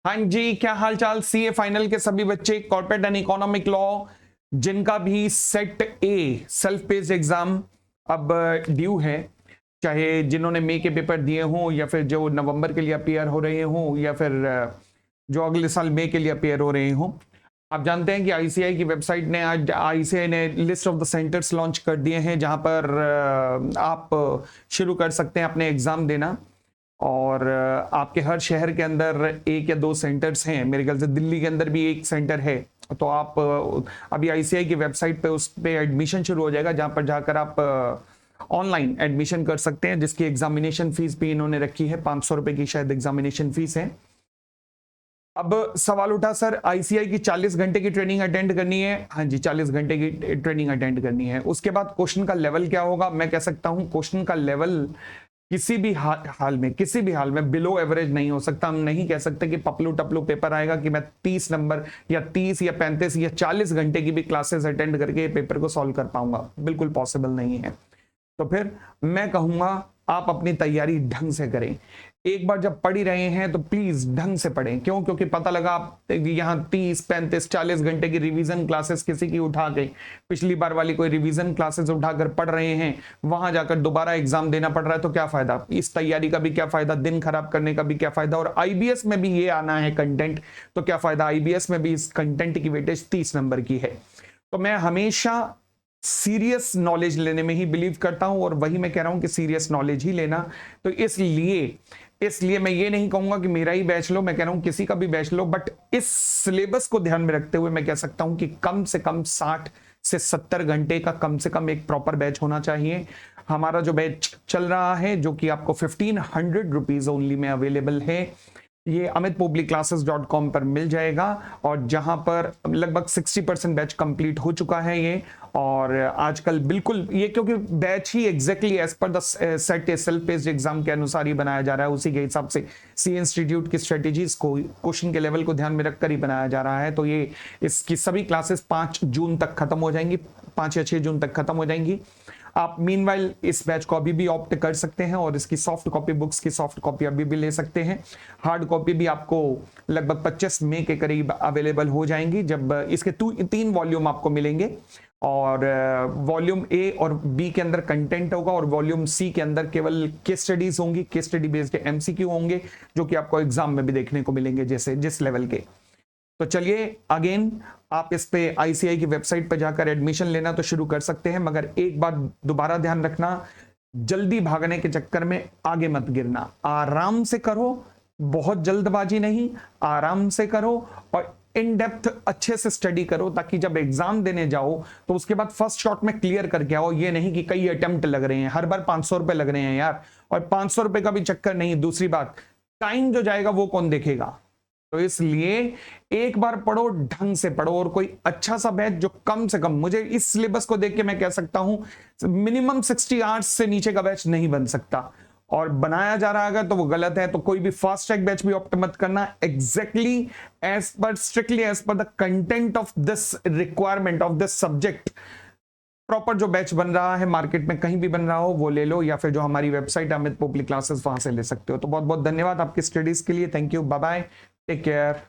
हाँ जी, क्या हाल चाल। सीए फाइनल के सभी बच्चे, कॉर्पोरेट एंड इकोनॉमिक लॉ जिनका भी सेट ए सेल्फ पेस्ड एग्जाम अब ड्यू है, चाहे जिन्होंने मई के पेपर दिए हों या फिर जो नवंबर के लिए अपियर हो रहे हों या फिर जो अगले साल मई के लिए अपियर हो रहे हों। आप जानते हैं कि आईसीआई की वेबसाइट ने आज आईसीआई ने list of the centres launch कर दिए हैं जहां पर आप शुरू कर सकते हैं अपने एग्जाम देना। और आपके हर शहर के अंदर एक या दो सेंटर्स हैं, मेरे ख्याल से दिल्ली के अंदर भी एक सेंटर है। तो आप अभी आईसीआई की वेबसाइट पे उस पे एडमिशन शुरू हो जाएगा, जहां पर जाकर आप ऑनलाइन एडमिशन कर सकते हैं, जिसकी एग्जामिनेशन फीस भी इन्होंने रखी है, 500 रुपए की शायद एग्जामिनेशन फीस है। अब सवाल उठा, सर आईसीआई की 40 घंटे की ट्रेनिंग अटेंड करनी है। हाँ जी, 40 घंटे की ट्रेनिंग अटेंड करनी है। उसके बाद क्वेश्चन का लेवल क्या होगा, मैं कह सकता हूं क्वेश्चन का लेवल किसी भी किसी भी हाल में बिलो एवरेज नहीं हो सकता। हम नहीं कह सकते कि पपलू टपलू पेपर आएगा कि मैं 30 नंबर या 30 या 35 या 40 घंटे की भी क्लासेस अटेंड करके पेपर को सॉल्व कर पाऊंगा, बिल्कुल पॉसिबल नहीं है। तो फिर मैं कहूंगा आप अपनी तैयारी ढंग से करें। एक बार जब पढ़ ही रहे हैं तो प्लीज ढंग से पढ़ें। क्यों? क्योंकि पता लगा आप यहाँ 30 35 40 घंटे की रिवीजन क्लासेस किसी की उठा के, पिछली बार वाली कोई रिवीजन क्लासेस उठाकर पढ़ रहे हैं, वहां जाकर दोबारा एग्जाम देना पड़ रहा है, तो क्या फायदा? इस तैयारी का भी क्या फायदा, दिन खराब करने का भी क्या फायदा। और आईबीएस में भी ये आना है कंटेंट, तो क्या फायदा? आईबीएस में भी इस कंटेंट की वेटेज 30 नंबर की है। तो मैं हमेशा सीरियस नॉलेज लेने में ही बिलीव करता हूं, और वही मैं कह रहा हूं कि सीरियस नॉलेज ही लेना। तो इसलिए मैं ये नहीं कहूंगा कि मेरा ही बैच लो, मैं कह रहा हूं किसी का भी बैच लो, बट इस सिलेबस को ध्यान में रखते हुए मैं कह सकता हूं कि कम से कम 60 से 70 घंटे का कम से कम एक प्रॉपर बैच होना चाहिए। हमारा जो बैच चल रहा है, जो कि आपको 1500 रुपीज ओनली में अवेलेबल है, ये amitpubliclasses.com पर मिल जाएगा, और जहां पर लगभग 60% बैच कंप्लीट हो चुका है ये। और आजकल बिल्कुल ये, क्योंकि बैच ही exactly as per the set self paced exam के अनुसार ही बनाया जा रहा है, उसी के हिसाब से सी इंस्टीट्यूट की स्ट्रेटेजीज को, क्वेश्चन के लेवल को ध्यान में रखकर ही बनाया जा रहा है। तो ये इसकी सभी क्लासेस 5 जून तक खत्म हो जाएंगी, 5 या 6 जून तक खत्म हो जाएंगी। आप मीनवाइल इस बैच को अभी भी ऑप्ट कर सकते हैं, और इसकी सॉफ्ट कॉपी, बुक्स की सॉफ्ट कॉपी अभी भी ले सकते हैं। हार्ड कॉपी भी आपको लगभग 25 मई के करीब अवेलेबल हो जाएंगी, जब इसके 3 वॉल्यूम आपको मिलेंगे। और वॉल्यूम ए और बी के अंदर कंटेंट होगा, और वॉल्यूम सी के अंदर केवल केस स्टडीज होंगी, केस स्टडी बेस्ड एमसीक्यू होंगे, जो कि आपको एग्जाम में भी देखने को मिलेंगे जैसे जिस लेवल के। तो चलिए अगेन, आप इस पे आईसीआई की वेबसाइट पर जाकर एडमिशन लेना तो शुरू कर सकते हैं, मगर एक बात दोबारा ध्यान रखना, जल्दी भागने के चक्कर में आगे मत गिरना। आराम से करो, बहुत जल्दबाजी नहीं, आराम से करो, और इन डेप्थ अच्छे से स्टडी करो, ताकि जब एग्जाम देने जाओ तो उसके बाद फर्स्ट शॉट में क्लियर करके आओ। ये नहीं कि कई अटेम्प्ट लग रहे हैं, हर बार 500 रुपए लग रहे हैं यार, और 500 रुपए का भी चक्कर नहीं। दूसरी बात, टाइम जो जाएगा वो कौन देखेगा? तो इसलिए एक बार पढ़ो, ढंग से पढ़ो, और कोई अच्छा सा बैच जो कम से कम, मुझे इस सिलेबस को देख के मैं कह सकता हूं मिनिमम 60 आवर्स से नीचे का बैच नहीं बन सकता, और बनाया जा रहा है तो वो गलत है। तो कोई भी फास्ट ट्रैक बैच भी ऑप्ट मत करना, exactly as per, strictly as per the content of this requirement of this subject. Proper जो बैच बन रहा है मार्केट में कहीं भी बन रहा हो वो ले लो, या फिर जो हमारी वेबसाइट अमित पोपली क्लासेस, वहां से ले सकते हो। तो बहुत बहुत धन्यवाद आपकी स्टडीज के लिए। Thank you, bye bye, take care.